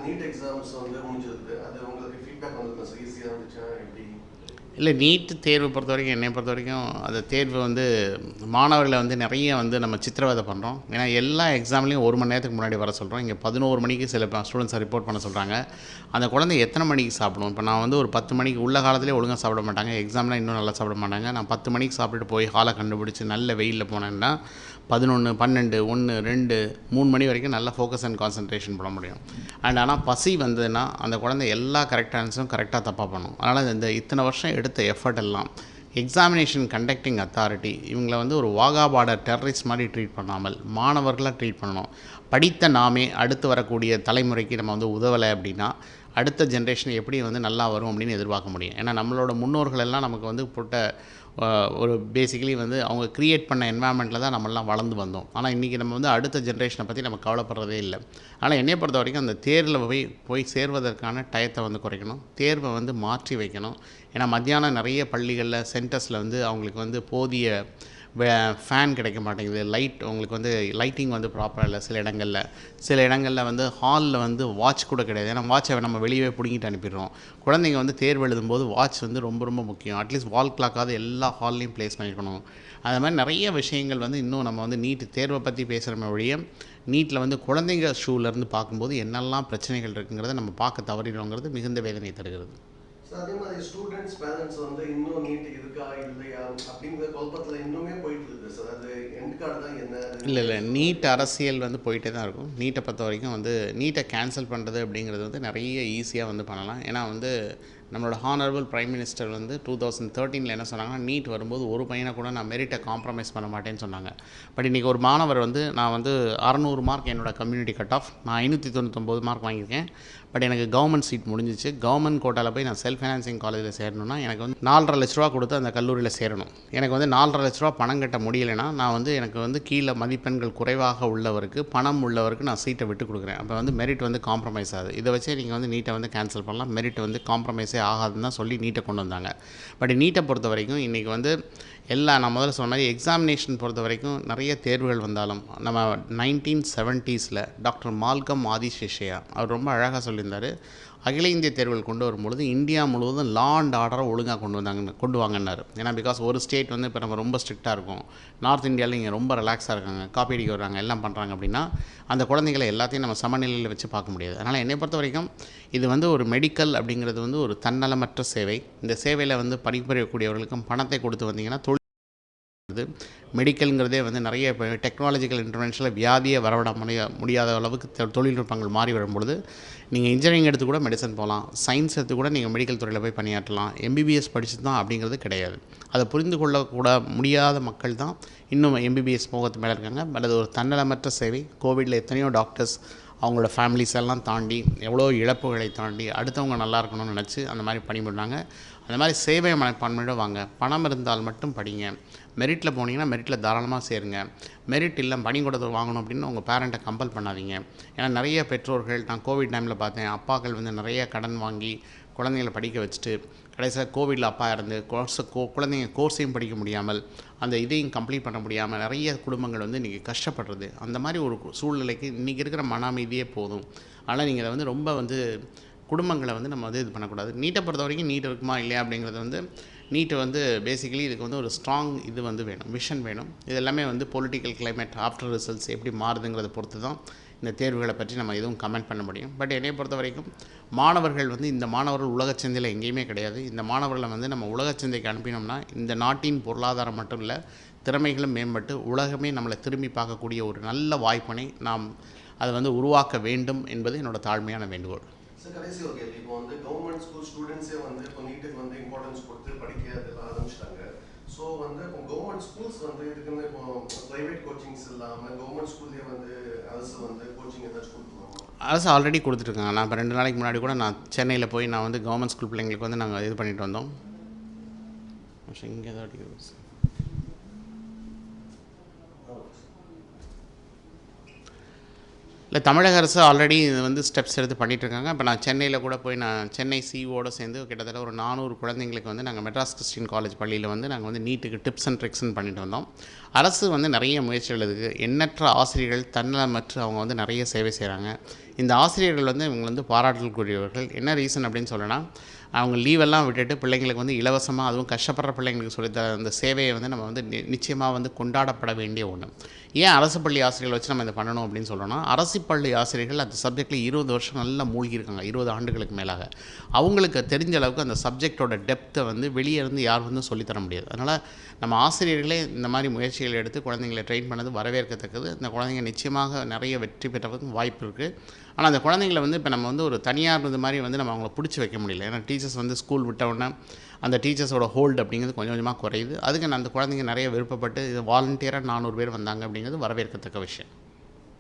NEET exams வந்து முடிஞ்சது. அது உங்களுக்கு ஃபீட்பேக் வந்தது சார், ஈஸியாக இருந்துச்சா எப்படி? இல்லை, நீட் தேர்வு பொறுத்த வரைக்கும் என்னை பொறுத்த வரைக்கும் அந்த தேர்வு வந்து மாணவர்களை வந்து நிறைய வந்து நம்ம சித்திரவதை பண்ணுறோம். ஏன்னா எல்லா எக்ஸாம்லேயும் 1 மணி நேரத்துக்கு முன்னாடி வர சொல்கிறோம். இங்கே 11 மணிக்கு சில ஸ்டூடெண்ட்ஸை ரிப்போர்ட் பண்ண சொல்கிறாங்க. அந்த குழந்தை எத்தனை மணிக்கு சாப்பிடும்? இப்போ நான் வந்து ஒரு 10 மணிக்கு உள்ள காலத்திலே ஒழுங்காக சாப்பிட மாட்டாங்க, எக்ஸாம்லாம் இன்னும் நல்லா சாப்பிட மாட்டாங்க. நான் 10 மணிக்கு சாப்பிட்டுட்டு போய் ஹாலை கண்டுபிடிச்சி நல்ல வெயிலில் போனேன்னா 11, 12, 1, 2, 3 மணி வரைக்கும் நல்லா ஃபோக்கஸ் அண்ட் கான்சன்ட்ரேஷன் பண்ண முடியும். ஆனால் பசி வந்ததுன்னா அந்த குழந்தை எல்லா கரெக்ட் ஆன்சரும் கரெக்டாக தப்பாக பண்ணும். அதனால் இந்த இத்தனை வருஷம் எடுத்த எஃபர்ட் எல்லாம் எக்ஸாமினேஷன் கண்டக்டிங் அத்தாரிட்டி இவங்களை வந்து ஒரு வாகா பார்டர் டெரரிஸ்ட் மாதிரி ட்ரீட் பண்ணாமல் மாணவர்களாக ட்ரீட் பண்ணணும். படித்த நாமே அடுத்து வரக்கூடிய தலைமுறைக்கு நம்ம வந்து உதவலை அப்படின்னா அடுத்த ஜென்ரேஷன் எப்படி வந்து நல்லா வரும் அப்படின்னு எதிர்பார்க்க முடியும். ஏன்னா நம்மளோட முன்னோர்கள் எல்லாம் நமக்கு வந்து போட்ட ஒரு பேசிக்கலி வந்து அவங்க க்ரியேட் பண்ண என்வாயன்மெண்ட்டில் தான் நம்மளாம் வளர்ந்து வந்தோம். ஆனால் இன்றைக்கி நம்ம வந்து அடுத்த ஜென்ரேஷனை பற்றி நம்ம கவலைப்படுறதே இல்லை. ஆனால் என்னை பொறுத்த வரைக்கும் அந்த தேர்வில் போய் சேர்வதற்கான டயத்தை வந்து குறைக்கணும், தேர்வை வந்து மாற்றி வைக்கணும். ஏன்னா மத்தியானம் நிறைய பள்ளிகளில் சென்டர்ஸில் வந்து அவங்களுக்கு வந்து போதிய ஃபேன் கிடைக்க மாட்டேங்குது, உங்களுக்கு வந்து லைட்டிங் வந்து ப்ராப்பராக இல்லை. சில இடங்களில் வந்து ஹாலில் வந்து வாட்ச் கூட கிடையாது. ஏன்னா வாட்சை நம்ம வெளியே பிடிங்கிட்டு அனுப்பிடுறோம். குழந்தைங்க வந்து தேர்வு எழுதும்போது வாட்ச் வந்து ரொம்ப ரொம்ப முக்கியம். அட்லீஸ்ட் வால் கிளாக்காவது எல்லா ஹால்லையும் ப்ளேஸ் பண்ணியிருக்கணும். அது மாதிரி நிறைய விஷயங்கள் வந்து இன்னும் நம்ம வந்து நீட் தேர்வை பற்றி பேசுகிற வழியே நீட்டில் வந்து குழந்தைங்க ஷூலேருந்து பார்க்கும்போது என்னெல்லாம் பிரச்சனைகள் இருக்குங்கிறத நம்ம பார்க்க தவறிடுவோங்கிறது மிகுந்த வேதனை தருகிறது. அதே மாதிரி ஸ்டூடெண்ட்ஸ் பேரண்ட்ஸ் வந்து இன்னும் நீட் இருக்கா இல்லையா அப்படிங்கிற குழப்பத்தில் இன்னுமே போயிட்டு இருக்கு சார். அது எண்ட் கார்டு தான் என்ன? இல்லை, நீட் அரசியல் வந்து போயிட்டே தான் இருக்கும். நீட்டை பொறுத்த வரைக்கும் வந்து நீட்டை கேன்சல் பண்ணுறது அப்படிங்கிறது வந்து நிறைய ஈஸியாக வந்து பண்ணலாம். ஏன்னா வந்து நம்மளோட ஹானரபிள் பிரைம் மினிஸ்டர் வந்து 2013 என்ன சொன்னாங்கன்னா, நீட் வரும்போது ஒரு பையனை கூட நான் மெரிட்டை காம்ப்ரமைஸ் பண்ண மாட்டேன்னு சொன்னாங்க. பட் இன்றைக்கி ஒரு மாணவர் வந்து நான் வந்து 600 மார்க் என்னோடய கம்யூனிட்டி கட் ஆஃப், நான் 599 மார்க் வாங்கியிருக்கேன். பட் எனக்கு கவர்மெண்ட் சீட் முடிஞ்சிச்சு. கவர்மெண்ட் கோட்டாவில் போய் நான் செல்ஃப் ஃபைனான்சிங் காலேஜில் சேரணும்னா எனக்கு வந்து 4,50,000 லட்ச கொடுத்து அந்த கல்லூரியில் சேரணும். எனக்கு வந்து 4,50,000 லட்ச பணம் கட்ட முடியலைன்னா நான் வந்து எனக்கு வந்து கீழே மதிப்பெண்கள் குறைவாக உள்ளவருக்கு, பணம் உள்ளவருக்கு நான் சீட்டை விட்டு கொடுக்குறேன். அப்போ வந்து மெரிட் வந்து காம்ப்ரமைஸ் ஆகுது. இதை வச்சே நீங்கள் வந்து நீட்டை வந்து கேன்சல் பண்ணலாம். மெரிட் வந்து காம்ப்ரமைஸே ஆகாதுன்னு தான் சொல்லி நீட்டை கொண்டு வந்தாங்க. பட் நீட்டை பொறுத்த வரைக்கும் இன்றைக்கி வந்து நான் முதல்ல சொன்ன மாதிரி எக்ஸாமினேஷன் பொறுத்த வரைக்கும் நிறைய தேர்வுகள் வந்தாலும் நம்ம 1970s டாக்டர் மால்கம் ஆதிசேஷையா அவர் ரொம்ப அழகாக சொல்லியிருந்தார். அகில இந்திய தேர்வுகள் கொண்டு வரும்பொழுது இந்தியா முழுவதும் லா அண்ட் ஆர்டரை ஒழுங்காக கொண்டு வாங்கினார். ஏன்னா பிகாஸ் ஒரு ஸ்டேட் வந்து இப்போ நம்ம ரொம்ப ஸ்ட்ரிக்டாக இருக்கும், நார்த் இந்தியாவில் இங்கே ரொம்ப ரிலாக்ஸாக இருக்காங்க, காப்பி அடிக்க வர்றாங்க, எல்லாம் பண்ணுறாங்க அப்படின்னா அந்த குழந்தைகளை எல்லாத்தையும் நம்ம சமநிலையில் வச்சு பார்க்க முடியாது. அதனால் என்னை பொறுத்த வரைக்கும் இது வந்து ஒரு மெடிக்கல் அப்படிங்கிறது வந்து ஒரு தன்னலமற்ற சேவை. இந்த சேவையில் வந்து பணிபுரியக்கூடியவர்களுக்கும் பணத்தை கொடுத்து வந்தீங்கன்னா மெடிக்கல்ங்கிறதே வந்து நிறைய டெக்னாலஜிக்கல் இன்டர்வென்ஷனில் வியாதியை வரவிட முடியாத அளவுக்கு தொழில்நுட்பங்கள் மாறி வரும்பொழுது நீங்கள் இன்ஜினியரிங் எடுத்து கூட மெடிசன் போகலாம், சயின்ஸ் எடுத்து கூட நீங்கள் மெடிக்கல் துறையில் போய் பணியாற்றலாம். எம்பிபிஎஸ் படிச்சு தான் அப்படிங்கிறது கிடையாது. அதை புரிந்து கொள்ளக்கூட முடியாத மக்கள் தான் இன்னும் எம்பிபிஎஸ் போகிறது மேலே இருக்காங்க. பட் அது ஒரு தன்னலமற்ற சேவை. கோவிடில் எத்தனையோ டாக்டர்ஸ் அவங்களோட ஃபேமிலிஸ் எல்லாம் தாண்டி எவ்வளோ இழப்புகளை தாண்டி அடுத்தவங்க நல்லா இருக்கணும்னு நினச்சி அந்த மாதிரி பண்ணிவிடுறாங்க. அந்த மாதிரி சேவை மனப்பான்மையோட வாங்க. பணம் இருந்தால் மட்டும் படிங்க. மெரிட்டில் போனீங்கன்னா மெரிட்டில் தாராளமாக சேருங்க. மெரிட் இல்லை பணி கொடுத்து வாங்கணும் அப்படின்னு உங்கள் பேரண்ட்டை கம்பல் பண்ணாதீங்க. ஏன்னா நிறைய பெற்றோர்கள் நான் கோவிட் டைமில் பார்த்தேன், அப்பாக்கள் வந்து நிறைய கடன் வாங்கி குழந்தைங்களை படிக்க வச்சுட்டு கடைசியாக கோவிடில் அப்பா இறந்து குழந்தைங்க கோர்ஸையும் படிக்க முடியாமல் அந்த இதையும் கம்ப்ளீட் பண்ண முடியாமல் நிறைய குடும்பங்கள் வந்து இன்றைக்கி கஷ்டப்படுறது. அந்த மாதிரி ஒரு சூழ்நிலைக்கு இன்றைக்கி இருக்கிற மன அமைதியே போதும். ஆனால் நீங்கள் அதை வந்து ரொம்ப வந்து குடும்பங்களை வந்து நம்ம வந்து இது பண்ணக்கூடாது. நீட்டை பொறுத்த வரைக்கும் நீட் இருக்குமா இல்லையா அப்படிங்கிறது வந்து நீட்டை வந்து பேசிக்கலி இதுக்கு வந்து ஒரு ஸ்ட்ராங் இது வந்து வேணும், விஷன் வேணும். இது எல்லாமே வந்து பொலிட்டிக்கல் கிளைமேட் ஆஃப்டர் ரிசல்ட்ஸ் எப்படி மாறுதுங்கிறத பொறுத்து தான் இந்த தேர்வுகளை பற்றி நம்ம எதுவும் கமெண்ட் பண்ண முடியும். பட் என்னை பொறுத்த வரைக்கும் மாணவர்கள் வந்து இந்த மாணவர்கள் உலகச்சந்தையில் எங்கேயுமே கிடையாது. இந்த மாணவர்களை வந்து நம்ம உலகச்சந்தைக்கு அனுப்பினோம்னா இந்த நாட்டின் பொருளாதாரம் மட்டும் இல்லை, திறமைகளும் மேம்பட்டு உலகமே நம்மளை திரும்பி பார்க்கக்கூடிய ஒரு நல்ல வாய்ப்பினை நாம் அதை வந்து உருவாக்க வேண்டும் என்பது என்னோடய தாழ்மையான வேண்டுகோள். சார் கடைசி ஒரு கேள்வி. இப்போ வந்து கவர்மெண்ட் ஸ்கூல் ஸ்டூடெண்ட்ஸே வந்து இப்போ நீட்டுக்கு வந்து இம்பார்ட்டன்ஸ் கொடுத்து படிக்க ஆரம்பிச்சிட்டாங்க. ஸோ வந்து இப்போ கவர்மெண்ட் ஸ்கூல்ஸ் வந்து இதுக்குன்னு இப்போ ப்ரைவேட் கோச்சிங்ஸ் இல்லாமல் கவர்மெண்ட் ஸ்கூல்லேயே வந்து அரசு வந்து கோச்சிங் ஏதாச்சும் கொடுத்துருவாங்க? அரசு ஆல்ரெடி கொடுத்துட்ருக்காங்க. நான் இப்போ 2 நாளைக்கு முன்னாடி கூட நான் சென்னையில் போய் நான் வந்து கவர்மெண்ட் ஸ்கூல் பிள்ளைங்களுக்கு வந்து நாங்கள் இது பண்ணிட்டு வந்தோம். இங்கே தான் இல்லை, தமிழக அரசு ஆல்ரெடி இது வந்து ஸ்டெப்ஸ் எடுத்து பண்ணிகிட்ருக்காங்க. இப்போ நான் சென்னையில் கூட போய் சென்னை சிஓட சேர்ந்து கிட்டத்தட்ட ஒரு 400 குழந்தைங்களுக்கு வந்து நாங்கள் மெட்ராஸ் கிறிஸ்டின் காலேஜ் பள்ளியில் வந்து நாங்கள் வந்து நீட்டுக்கு டிப்ஸ் அண்ட் ட்ரிக்ஸ்ன்னு பண்ணிட்டு வந்தோம். அரசு வந்து நிறைய முயற்சிகள் இருக்குது. எண்ணற்ற ஆசிரியர்கள் தன்னலமற்று அவங்க வந்து நிறைய சேவை செய்கிறாங்க. இந்த ஆசிரியர்கள் வந்து இவங்க வந்து பாராட்டலுக்குரியவர்கள். என்ன ரீசன் அப்படின்னு சொல்லனா, அவங்க லீவெல்லாம் விட்டுட்டு பிள்ளைங்களுக்கு வந்து இலவசமாக, அதுவும் கஷ்டப்படுற பிள்ளைங்களுக்கு சொல்லித்தர அந்த சேவையை வந்து நம்ம வந்து நிச்சயமாக வந்து கொண்டாடப்பட வேண்டிய ஒன்று. ஏன் அரசு பள்ளி ஆசிரியர்கள் வச்சு நம்ம இதை பண்ணணும் அப்படின்னு சொல்லணும்னா, அரசு பள்ளி ஆசிரியர்கள் அந்த சப்ஜெக்டில் 20 வருஷம் நல்லா மூழ்கியிருக்காங்க, 20 ஆண்டுகளுக்கு மேலாக. அவங்களுக்கு தெரிஞ்ச அளவுக்கு அந்த சப்ஜெக்டோட டெப்த்தை வந்து வெளியே இருந்து யார் வந்து சொல்லித்தர முடியாது. அதனால் நம்ம ஆசிரியர்களே இந்த மாதிரி முயற்சிகள் எடுத்து குழந்தைங்களை ட்ரெயின் பண்ணது வரவேற்கத்தக்கது. இந்த குழந்தைங்க நிச்சயமாக நிறைய வெற்றி பெற்றதுக்கும் வாய்ப்பு இருக்குது. ஆனால் அந்த குழந்தைங்களை வந்து இப்போ நம்ம வந்து ஒரு தனியார் இது மாதிரி வந்து நம்ம அவங்கள பிடிச்சி வைக்க முடியல. ஏன்னா டீச்சர்ஸ் வந்து ஸ்கூல் விட்டவுடனே அந்த டீச்சர்ஸோட ஹோல்டு அப்படிங்கிறது கொஞ்சம் கொஞ்சமாக குறையுது. அதுக்கு அந்த குழந்தைங்க நிறைய விருப்பப்பட்டு இது வாலண்டியராக 400 பேர் வந்தாங்க அப்படிங்கிறது வரவேற்கத்தக்க விஷயம்.